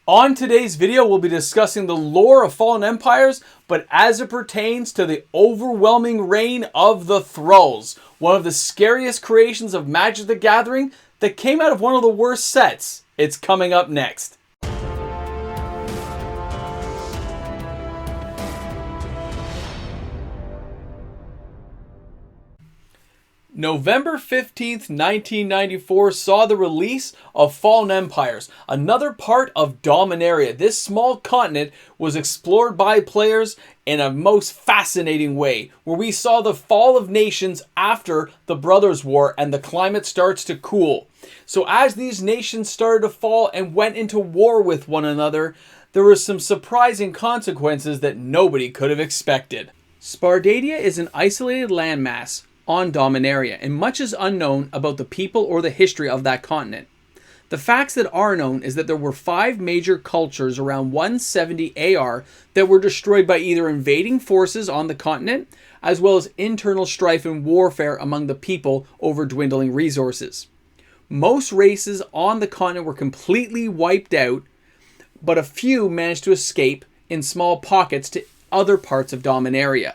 On today's video, we'll be discussing the lore of fallen empires, but as it pertains to the overwhelming reign of the Thralls, one of the scariest creations of Magic the Gathering that came out of one of the worst sets. It's coming up next. November 15th, 1994 saw the release of Fallen Empires, another part of Dominaria. This small continent was explored by players in a most fascinating way, where we saw the fall of nations after the Brothers' War and the climate starts to cool. So as these nations started to fall and went into war with one another, there were some surprising consequences that nobody could have expected. Spardadia is an isolated landmass on Dominaria, and much is unknown about the people or the history of that continent. The facts that are known is that there were 5 major cultures around 170 AR that were destroyed by either invading forces on the continent, as well as internal strife and warfare among the people over dwindling resources. Most races on the continent were completely wiped out, but a few managed to escape in small pockets to other parts of Dominaria.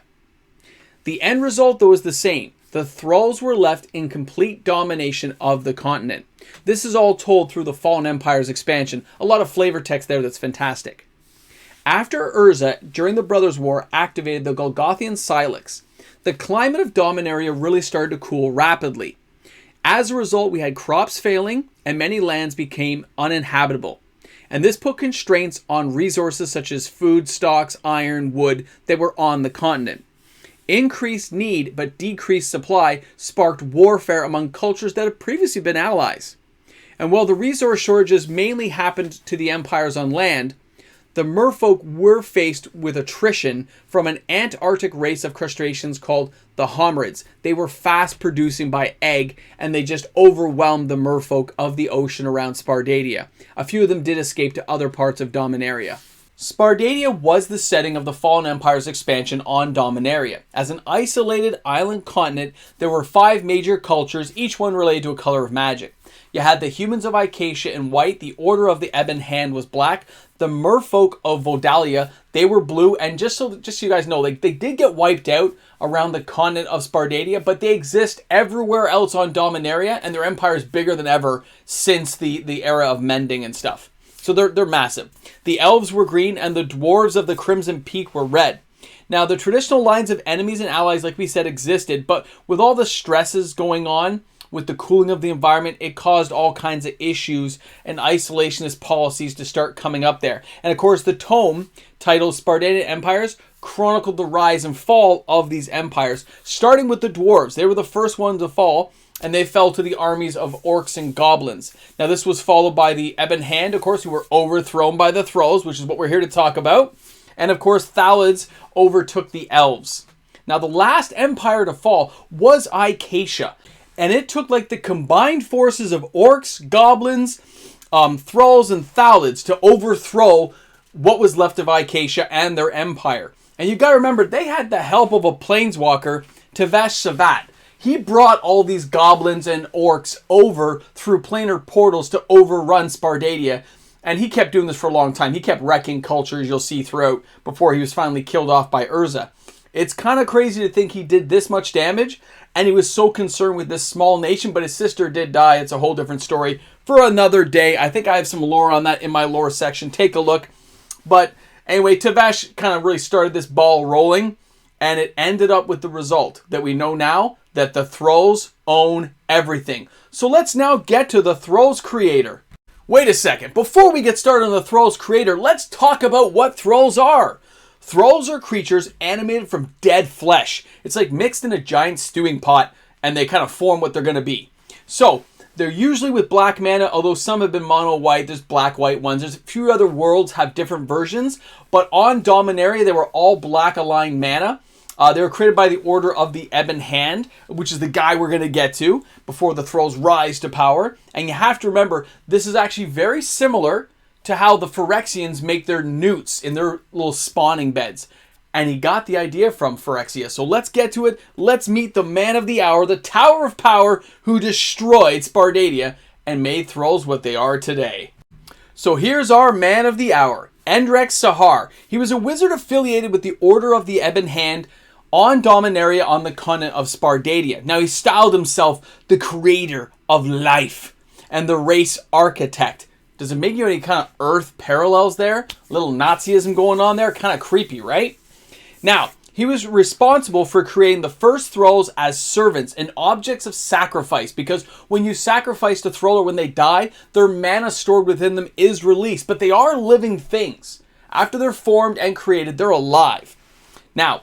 The end result, though, is the same. The Thralls were left in complete domination of the continent. This is all told through the Fallen Empires expansion. A lot of flavor text there that's fantastic. After Urza, during the Brothers' War, activated the Golgothian Silex, the climate of Dominaria really started to cool rapidly. As a result, we had crops failing and many lands became uninhabitable. And this put constraints on resources such as food, stocks, iron, wood that were on the continent. Increased need but decreased supply sparked warfare among cultures that had previously been allies. And while the resource shortages mainly happened to the empires on land, the merfolk were faced with attrition from an Antarctic race of crustaceans called the Homerids. They were fast producing by egg, and they just overwhelmed the merfolk of the ocean around Spardadia. A few of them did escape to other parts of Dominaria. Spardadia was the setting of the Fallen Empires expansion on Dominaria. As an isolated island continent, there were 5 major cultures, each one related to a color of magic. You had the humans of Icacia in white, the Order of the Ebon Hand was black, the merfolk of Vodalia, they were blue, and just so you guys know, they did get wiped out around the continent of Spardadia, but they exist everywhere else on Dominaria, and their empire is bigger than ever since the era of mending and stuff. So they're massive. The elves were green and the dwarves of the Crimson Peak were red. Now the traditional lines of enemies and allies, like we said, existed, but with all the stresses going on with the cooling of the environment, it caused all kinds of issues and isolationist policies to start coming up there. And of course the tome titled Spardadia Empires chronicled the rise and fall of these empires, starting with the dwarves. They were the first ones to fall, and they fell to the armies of orcs and goblins. Now this was followed by the Ebon Hand, of course, who were overthrown by the Thralls, which is what we're here to talk about. And of course, Thalids overtook the elves. Now the last empire to fall was Icacia, and it took like the combined forces of orcs, goblins, Thralls, and Thalids to overthrow what was left of Icacia and their empire. And you gotta remember, they had the help of a planeswalker, Tevesh Savat. He brought all these goblins and orcs over through planar portals to overrun Spardadia. And he kept doing this for a long time. He kept wrecking cultures, you'll see throughout, before he was finally killed off by Urza. It's kind of crazy to think he did this much damage, and he was so concerned with this small nation, but his sister did die. It's a whole different story for another day. I think I have some lore on that in my lore section. Take a look. But anyway, Tevesh kind of really started this ball rolling, and it ended up with the result that we know now, that the Thralls own everything. So let's now get to the Thralls creator. Wait a second. Before we get started on the Thralls creator, let's talk about what Thralls are. Thralls are creatures animated from dead flesh. It's like mixed in a giant stewing pot, and they kind of form what they're going to be. So they're usually with black mana, although some have been mono white. There's black-white ones. There's a few other worlds have different versions, but on Dominaria, they were all black aligned mana. They were created by the Order of the Ebon Hand, which is the guy we're going to get to before the Thralls rise to power. And you have to remember, this is actually very similar to how the Phyrexians make their newts in their little spawning beds. And he got the idea from Phyrexia. So let's get to it. Let's meet the man of the hour, the Tower of Power, who destroyed Spardadia and made Thralls what they are today. So here's our man of the hour, Endrek Sahar. He was a wizard affiliated with the Order of the Ebon Hand on Dominaria on the continent of Spardadia. Now he styled himself the creator of life and the race architect. Does it make you any kind of Earth parallels there? A little Nazism going on there? Kind of creepy, right? Now, he was responsible for creating the first thralls as servants and objects of sacrifice, because when you sacrifice a thrall or when they die, their mana stored within them is released, but they are living things. After they're formed and created, they're alive. Now,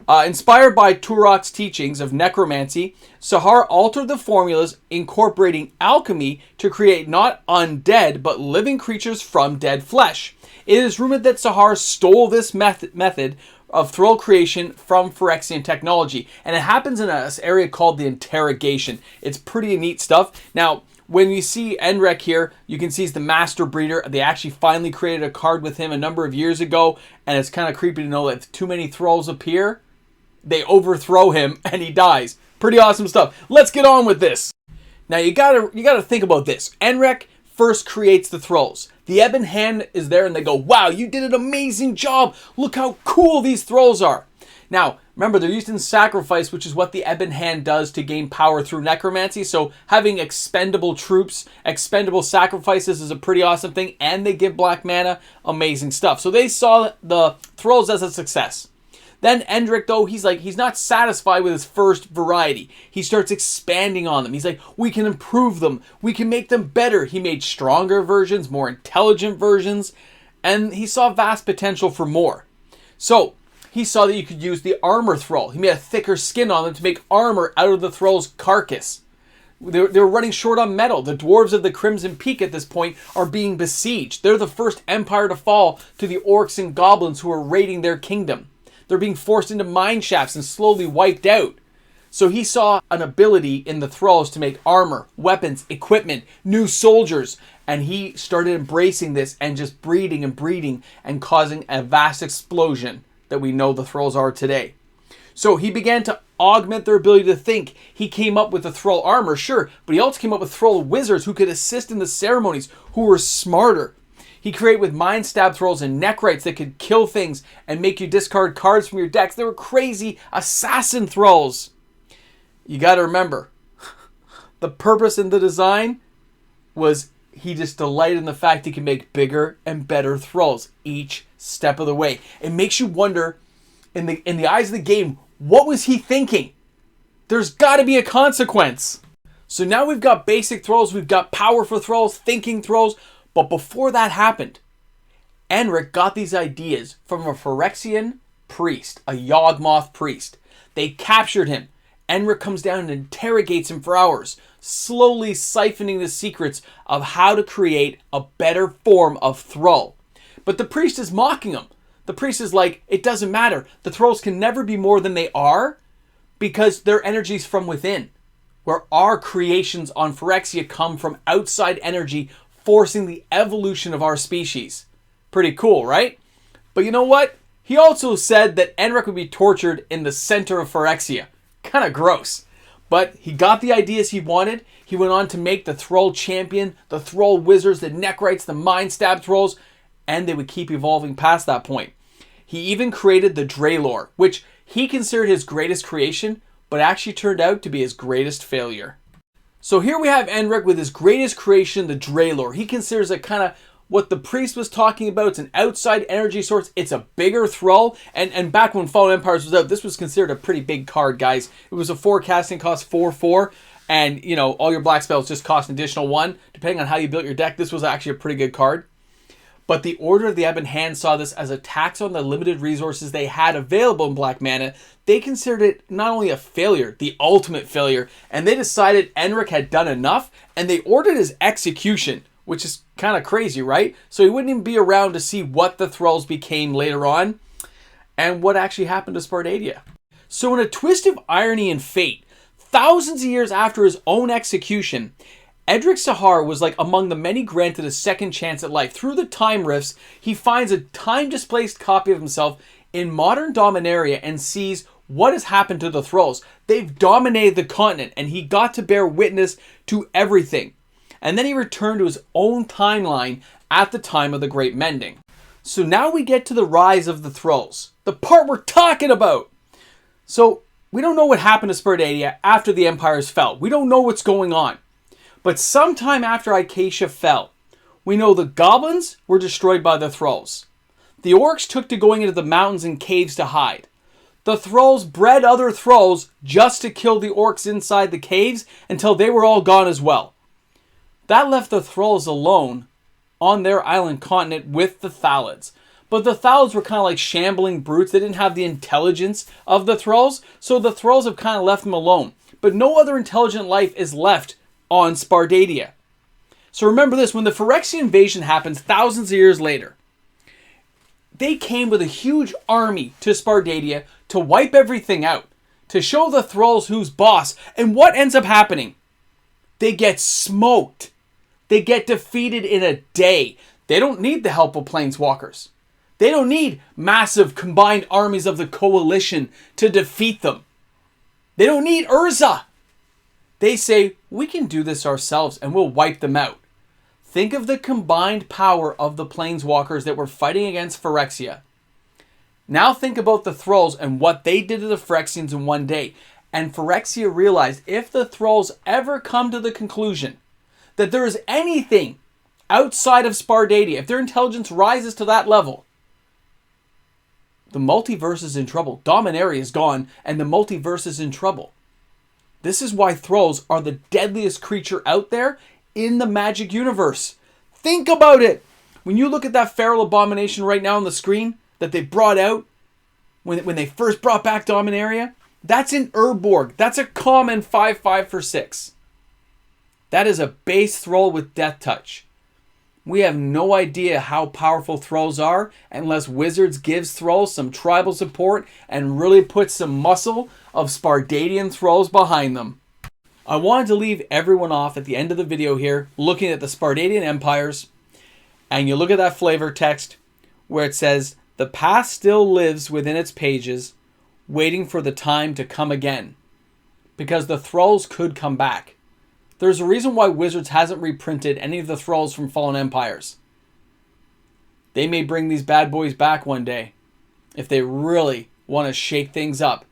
inspired by Turok's teachings of necromancy, Sahar altered the formulas, incorporating alchemy to create not undead, but living creatures from dead flesh. It is rumored that Sahar stole this method of thrall creation from Phyrexian technology, and it happens in an area called the Interrogation. It's pretty neat stuff. Now, when you see Endrek here, you can see he's the master breeder. They actually finally created a card with him a number of years ago, and it's kind of creepy to know that if too many thralls appear, they overthrow him and he dies. Pretty awesome stuff. Let's get on with this. Now you gotta think about this. Endrek first creates the thralls. The Ebon Hand is there and they go, wow, you did an amazing job. Look how cool these thralls are. Now, remember, they're used in sacrifice, which is what the Ebon Hand does to gain power through necromancy. So having expendable troops, expendable sacrifices is a pretty awesome thing. And they give black mana, amazing stuff. So they saw the thralls as a success. Then Endrek, though, he's not satisfied with his first variety. He starts expanding on them. He's like, we can improve them. We can make them better. He made stronger versions, more intelligent versions, and he saw vast potential for more. So he saw that you could use the armor thrall. He made a thicker skin on them to make armor out of the thrall's carcass. They were running short on metal. The dwarves of the Crimson Peak at this point are being besieged. They're the first empire to fall to the orcs and goblins who are raiding their kingdom. They're being forced into mine shafts and slowly wiped out. So he saw an ability in the thralls to make armor, weapons, equipment, new soldiers. And he started embracing this and just breeding and causing a vast explosion that we know the thralls are today. So he began to augment their ability to think. He came up with the thrall armor, sure, but he also came up with thrall wizards who could assist in the ceremonies, who were smarter. He created with mind stab thralls and neckrites that could kill things and make you discard cards from your decks. They were crazy assassin thralls. You got to remember, the purpose in the design was he just delighted in the fact he can make bigger and better thralls each step of the way. It makes you wonder, in the eyes of the game, what was he thinking? There's got to be a consequence. So now we've got basic thralls, we've got powerful thralls, thinking thralls. But before that happened, Endrek got these ideas from a Phyrexian priest, a Yawgmoth priest. They captured him. Endrek comes down and interrogates him for hours, slowly siphoning the secrets of how to create a better form of thrall. But the priest is mocking him. The priest is like, it doesn't matter. The thralls can never be more than they are because their energy's from within. Where our creations on Phyrexia come from outside energy, forcing the evolution of our species. Pretty cool, right? But you know what? He also said that Endrek would be tortured in the center of Phyrexia. Kind of gross. But he got the ideas he wanted. He went on to make the Thrall Champion, the Thrall Wizards, the Neckrites, the Mind Stab Thralls, and they would keep evolving past that point. He even created the Thrull Lore, which he considered his greatest creation, but actually turned out to be his greatest failure. So here we have Endrek with his greatest creation, the Thrull Lore. He considers it kind of what the priest was talking about. It's an outside energy source. It's a bigger thrall. And back when Fallen Empires was out, this was considered a pretty big card, guys. It was a 4 casting, cost 4/4. And, you know, all your black spells just cost an additional 1. Depending on how you built your deck, this was actually a pretty good card. But the Order of the Ebon Hand saw this as a tax on the limited resources they had available in black mana. They considered it not only a failure, the ultimate failure, and they decided Endrek had done enough, and they ordered his execution, which is kind of crazy, right? So he wouldn't even be around to see what the Thralls became later on, and what actually happened to Spardadia. So in a twist of irony and fate, thousands of years after his own execution, Endrek Sahar was like among the many granted a second chance at life. Through the time rifts, he finds a time-displaced copy of himself in modern Dominaria and sees what has happened to the Thralls. They've dominated the continent, and he got to bear witness to everything. and then he returned to his own timeline at the time of the Great Mending. So now we get to the rise of the Thralls, the part we're talking about. So we don't know what happened to Spardadia after the empires fell. We don't know what's going on. But sometime after Acacia fell, we know the goblins were destroyed by the Thralls. The orcs took to going into the mountains and caves to hide. The Thralls bred other Thralls just to kill the orcs inside the caves until they were all gone as well. That left the Thralls alone on their island continent with the Thralls. But the Thralls were kind of like shambling brutes. They didn't have the intelligence of the Thralls, so the Thralls have kind of left them alone. But no other intelligent life is left on Spardadia. So remember this, when the Phyrexian invasion happens thousands of years later, they came with a huge army to Spardadia to wipe everything out, to show the Thralls who's boss. And what ends up happening? They get smoked. They get defeated in a day. They don't need the help of planeswalkers. They don't need massive combined armies of the coalition to defeat them. They don't need Urza. They say, we can do this ourselves and we'll wipe them out. Think of the combined power of the planeswalkers that were fighting against Phyrexia. Now think about the Thralls and what they did to the Phyrexians in one day. And Phyrexia realized if the Thralls ever come to the conclusion that there is anything outside of Spardadia, if their intelligence rises to that level, the multiverse is in trouble. Dominaria is gone and the multiverse is in trouble. This is why Thralls are the deadliest creature out there in the Magic universe. Think about it. When you look at that feral abomination right now on the screen that they brought out when they first brought back Dominaria, that's an Urborg. That's a common 5/5 for 6. That is a base Thrall with Death Touch. We have no idea how powerful Thralls are unless Wizards gives Thralls some tribal support and really puts some muscle of Spardadian Thralls behind them. I wanted to leave everyone off at the end of the video here looking at the Spardadian empires, and you look at that flavor text where it says, the past still lives within its pages, waiting for the time to come again. Because the Thralls could come back. There's a reason why Wizards hasn't reprinted any of the Thralls from Fallen Empires. They may bring these bad boys back one day if they really want to shake things up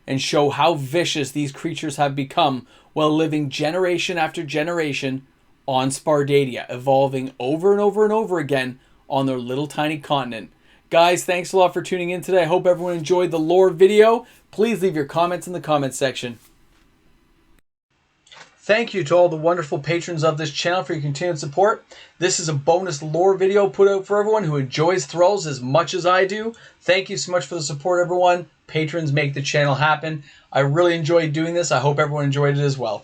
and show how vicious these creatures have become while living generation after generation on Spardadia, evolving over and over and over again on their little tiny continent. Guys, thanks a lot for tuning in today. I hope everyone enjoyed the lore video. Please leave your comments in the comments section. Thank you to all the wonderful patrons of this channel for your continued support. This is a bonus lore video put out for everyone who enjoys Thralls as much as I do. Thank you so much for the support, everyone. Patrons make the channel happen. I really enjoyed doing this. I hope everyone enjoyed it as well.